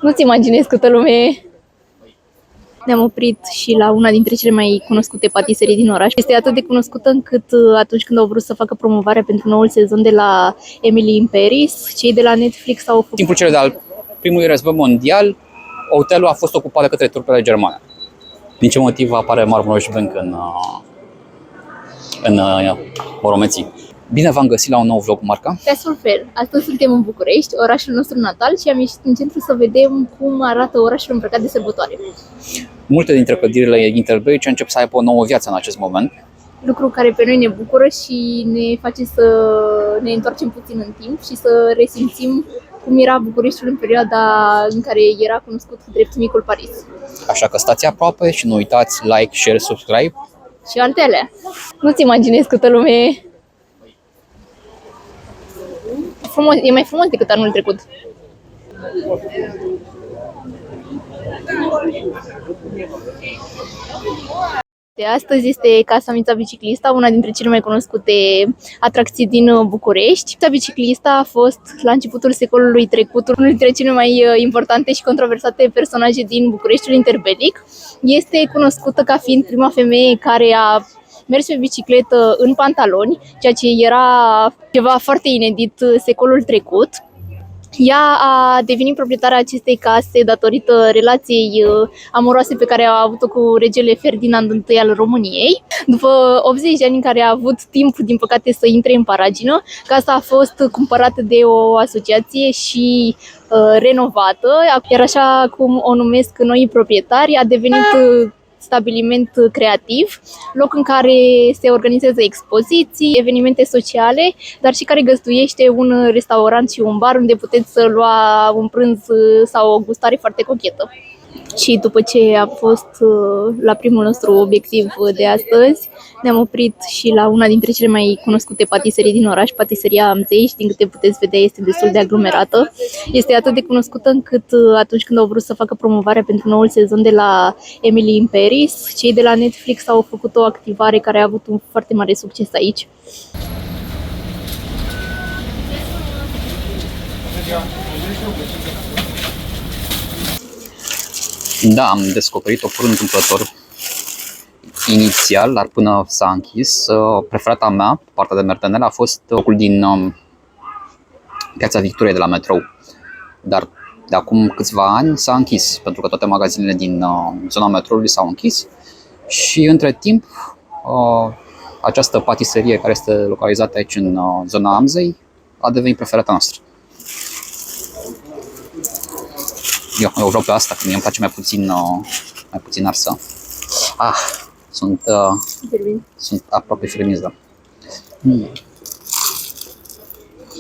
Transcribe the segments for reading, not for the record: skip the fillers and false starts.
Nu-ți imaginezi câtă lume. Ne-am oprit și la una dintre cele mai cunoscute patiserii din oraș. Este atât de cunoscută încât atunci când au vrut să facă promovarea pentru noul sezon de la Emily in Paris, cei de la Netflix au făcut... Timpul celui de-al primului război mondial, hotelul a fost ocupat de către trupele germane. Din ce motiv apare Marlborough Bank în Moromeții? Bine v-am găsit la un nou vlog, Marca. Pe fel, astăzi suntem în București, orașul nostru natal, și am ieșit în centru să vedem cum arată orașul îmbrăcat de sărbătoare. Multe dintre clădirile interbelice încep să aibă o nouă viață în acest moment. Lucru care pe noi ne bucură și ne face să ne întoarcem puțin în timp și să resimțim cum era Bucureștiul în perioada în care era cunoscut drept Micul Paris. Așa că stați aproape și nu uitați like, share, subscribe. Și altele. Nu-ți imaginezi câtă lume. Frumos, e mai frumos decât anul trecut. Astăzi este Casa Mița Biciclista, una dintre cele mai cunoscute atracții din București. Mița Biciclista a fost la începutul secolului trecut unul dintre cele mai importante și controversate personaje din Bucureștiul interbelic. Este cunoscută ca fiind prima femeie care a mers pe bicicletă în pantaloni, ceea ce era ceva foarte inedit secolul trecut. Ea a devenit proprietarea acestei case datorită relației amoroase pe care a avut-o cu regele Ferdinand I al României. După 80 de ani în care a avut timp, din păcate, să intre în paragină, casa a fost cumpărată de o asociație și renovată, iar așa cum o numesc noi proprietari, a devenit stabiliment creativ, loc în care se organizează expoziții, evenimente sociale, dar și care găzduiește un restaurant și un bar unde puteți să lua un prânz sau o gustare foarte cochetă. Și după ce a fost la primul nostru obiectiv de astăzi, ne-am oprit și la una dintre cele mai cunoscute patiserii din oraș, patiseria Amzei, și din câte puteți vedea este destul de aglomerată. Este atât de cunoscută încât atunci când au vrut să facă promovarea pentru noul sezon de la Emily in Paris, cei de la Netflix au făcut o activare care a avut un foarte mare succes aici. Da, am descoperit-o pur întâmplător inițial, dar până s-a închis. Preferata mea, partea de Mertenel, a fost locul din Piața Victoriei de la metrou. Dar de acum câțiva ani s-a închis, pentru că toate magazinele din zona metroului s-au închis. Și între timp, această patiserie care este localizată aici în zona Amzei a devenit preferata noastră. Eu vreau pe asta, că mie îmi place mai puțin arsă. Sunt aproape firmiză.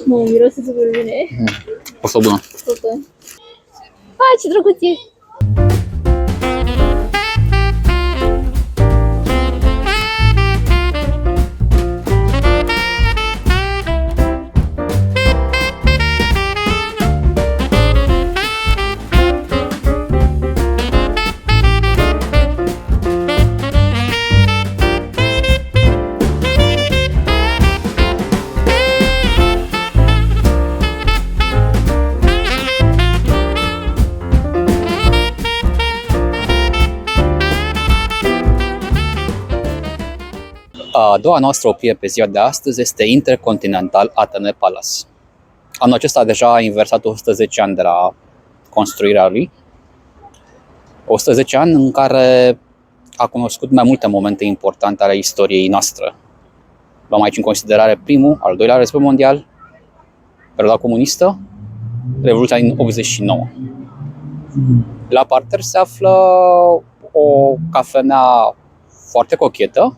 Miroase super bine. Poftă bună. Ce drăguț e! A doua noastră oprire pe ziua de astăzi este Intercontinental Athénée Palace. Anul acesta deja a inversat 110 ani de la construirea lui. 110 ani în care a cunoscut mai multe momente importante ale istoriei noastre. Luăm aici în considerare primul, al doilea război mondial, perioada comunistă, Revoluția din 89. La parter se află o cafenea foarte cochetă.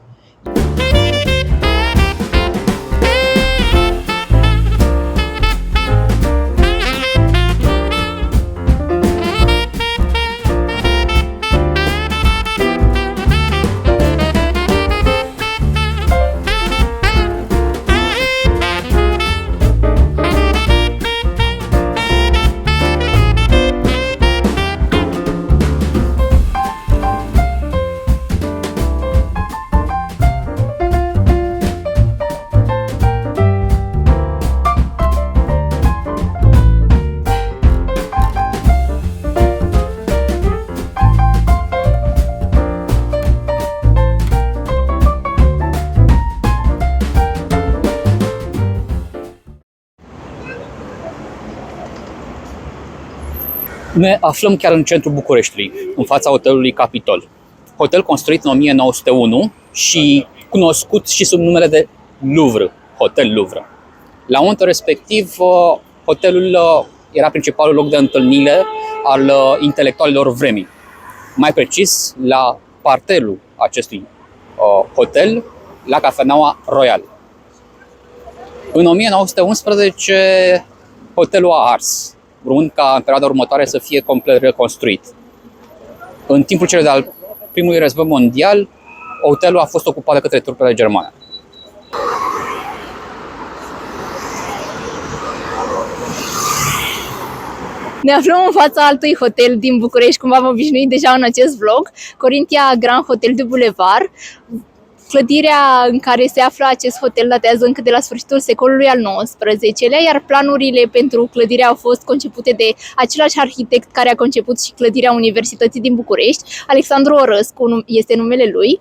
Ne aflăm chiar în centrul Bucureștiului, în fața hotelului Capitol. Hotel construit în 1901 și cunoscut și sub numele de Louvre, Hotel Louvre. La momentul respectiv, hotelul era principalul loc de întâlnire al intelectualilor vremii. Mai precis, la parterul acestui hotel, la Cafeneaua Royal. În 1911, hotelul a ars, urmând ca în perioada următoare să fie complet reconstruit. În timpul celui de-al primului război mondial, hotelul a fost ocupat de către trupele germane. Ne aflăm în fața altui hotel din București, cum v-am obișnuit deja în acest vlog, Corinthia Grand Hotel de Boulevard. Clădirea în care se află acest hotel datează încă de la sfârșitul secolului al XIX-lea, iar planurile pentru clădire au fost concepute de același arhitect care a conceput și clădirea Universității din București, Alexandru Orăscu este numele lui.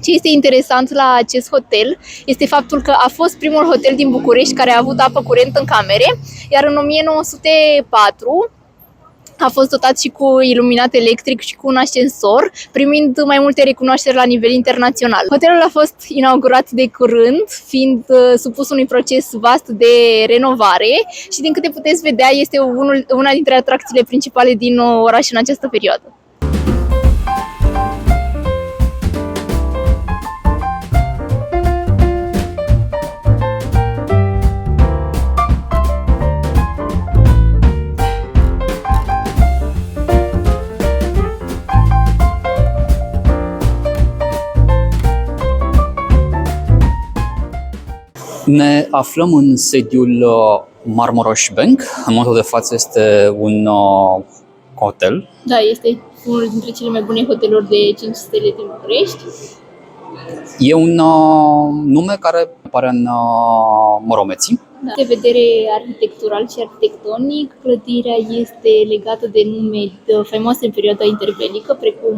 Ce este interesant la acest hotel este faptul că a fost primul hotel din București care a avut apă curentă în camere, iar în 1904 a fost dotat și cu iluminat electric și cu un ascensor, primind mai multe recunoașteri la nivel internațional. Hotelul a fost inaugurat de curând, fiind supus unui proces vast de renovare și, din câte puteți vedea, este una dintre atracțiile principale din oraș în această perioadă. Ne aflăm în sediul Marmaros Bank. În momentul de față este un hotel. Da, este unul dintre cele mai bune hoteluri de 5 stele din București. E un nume care apare în Moromeții. Da. De vedere arhitectural și arhitectonic, clădirea este legată de nume faimoase în perioada interbelică, precum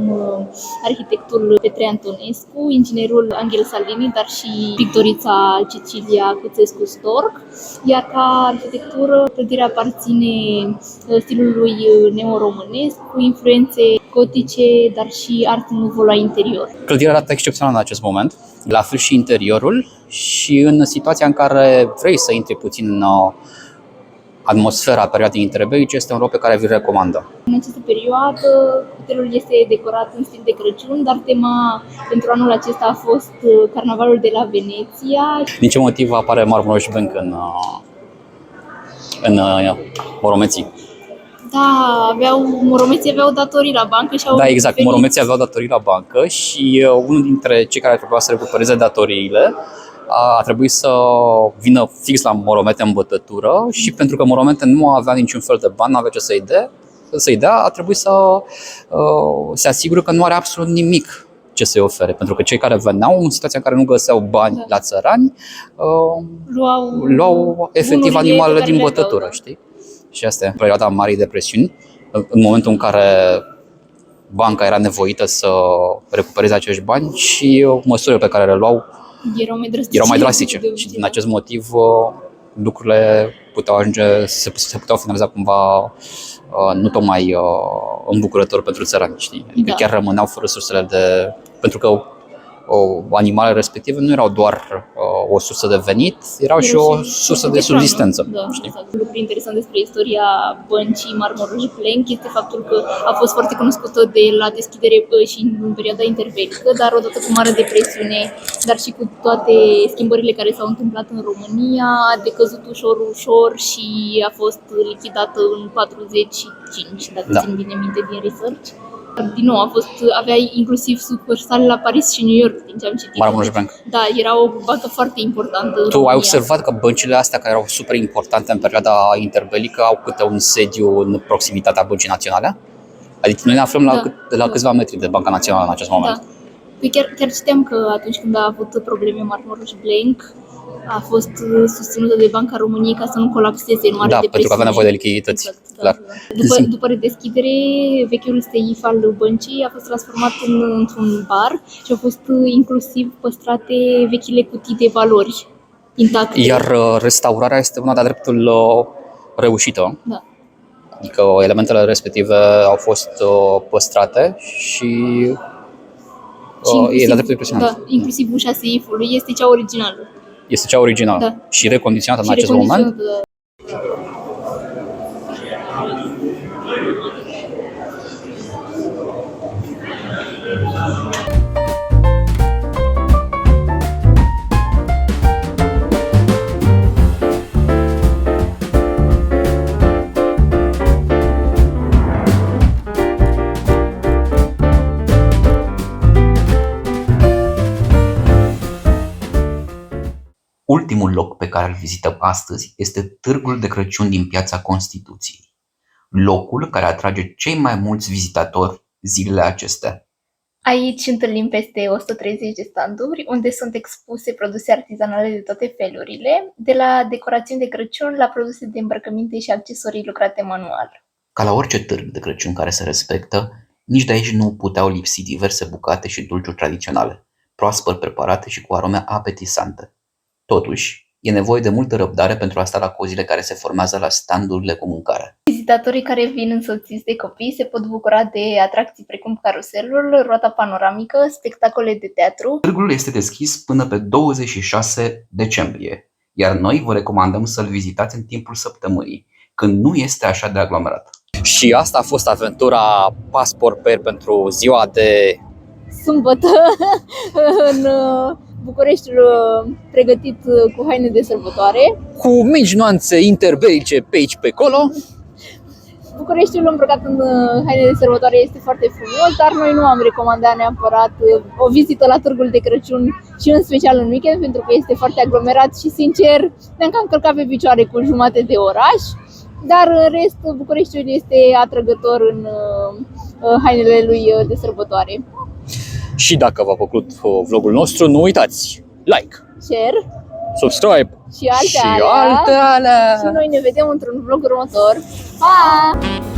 arhitectul Petre Antonescu, inginerul Angel Salini, dar și pictorița Cecilia Cuțescu-Storc. Iar ca arhitectură, clădirea aparține stilului neoromânesc, cu influențe gotice, dar și art nouveau la interior. Clădirea arată excepțional în acest moment, la fel și interiorul, și în situația în care vrei să intri puțin în atmosfera perioadei interbelice, este un loc pe care vi-l recomandă. În această perioadă, hotelul este decorat în stil de Crăciun, dar tema pentru anul acesta a fost Carnavalul de la Veneția. Din ce motiv apare Marmaros Bank în Moromeții? Da, Moromeții aveau datorii la bancă și au Da, exact. venit. Moromeții aveau datorii la bancă și unul dintre cei care trebuia să recupereze datoriile a trebuit să vină fix la Moromete în bătătură și pentru că Moromete nu avea niciun fel de bani, nu avea ce să-i dea, a trebuit să se asigure că nu are absolut nimic ce să-i ofere. Pentru că cei care veneau în situația în care nu găseau bani la țărani, luau efectiv animalele din bătătură, știi? Și asta e perioada Marii Depresiuni, în momentul în care banca era nevoită să recupereze acești bani și măsurile pe care le luau erau mai drastice. Și din acest motiv lucrurile puteau ajunge, se puteau finaliza cumva nu tocmai îmbucurător pentru țărani, știi? Adică chiar rămâneau fără sursele pentru că animalele respective nu erau doar o sursă de venit, erau și o sursă de subzistență. Da, exact. Un lucru interesant despre istoria băncii Marmaros Bank este faptul că a fost foarte cunoscută de la deschidere și în perioada interbelică, dar odată cu Marea Depresiune, dar și cu toate schimbările care s-au întâmplat în România, a decăzut ușor și a fost lichidată în 45, dacă țin bine minte din research. Din nou, avea inclusiv sucursale la Paris și New York, din ce am citit. Marmaros Bank. Da, era o bancă foarte importantă. Tu ai observat că băncile astea, care erau super importante în perioada interbelică, au câte un sediu în proximitatea Băncii Naționale? Adică noi ne aflăm la câțiva metri de Banca Națională în acest moment. Da. Păi chiar citeam că atunci când a avut probleme Marmaros Bank, a fost susținută de Banca României ca să nu colapseze în Marea Depresiune. Pentru că avea nevoie de lichidități. Exact, clar. Da. După redeschidere, vechiul steif al băncii a fost transformat într-un bar și au fost inclusiv păstrate vechile cutii de valori intacte. Iar restaurarea este una de-a dreptul reușită. Da. Adică elementele respective au fost păstrate și e de dreptul impresionant. Da, inclusiv ușa seifului este cea originală. Este cea originală și recondiționată în acest moment. Ultimul loc pe care îl vizităm astăzi este Târgul de Crăciun din Piața Constituției, locul care atrage cei mai mulți vizitatori zilele acestea. Aici întâlnim peste 130 de standuri unde sunt expuse produse artizanale de toate felurile, de la decorațiuni de Crăciun la produse de îmbrăcăminte și accesorii lucrate manual. Ca la orice târg de Crăciun care se respectă, nici de aici nu puteau lipsi diverse bucate și dulciuri tradiționale, proaspăt preparate și cu arome apetisante. Totuși, e nevoie de multă răbdare pentru a sta la cozile care se formează la standurile cu mâncare. Vizitatorii care vin însoțiți de copii se pot bucura de atracții precum caruselul, roata panoramică, spectacole de teatru. Târgul este deschis până pe 26 decembrie, iar noi vă recomandăm să-l vizitați în timpul săptămânii, când nu este așa de aglomerat. Și asta a fost aventura Passport Pair pentru ziua de sâmbătă în București, pregătit cu haine de sărbătoare. Cu mici nuanțe interbelice pe aici pe acolo. Bucureștiul îmbrăcat în haine de sărbătoare este foarte frumos, dar noi nu am recomandat neapărat o vizită la Târgul de Crăciun și în special în weekend, pentru că este foarte aglomerat și, sincer, ne-am cam călcat pe picioare cu jumate de oraș. Dar în rest, Bucureștiul este atrăgător în hainele lui de sărbătoare. Și dacă v-a plăcut vlogul nostru, nu uitați like, share, subscribe și alte alea. Și noi ne vedem într-un vlog următor. Pa!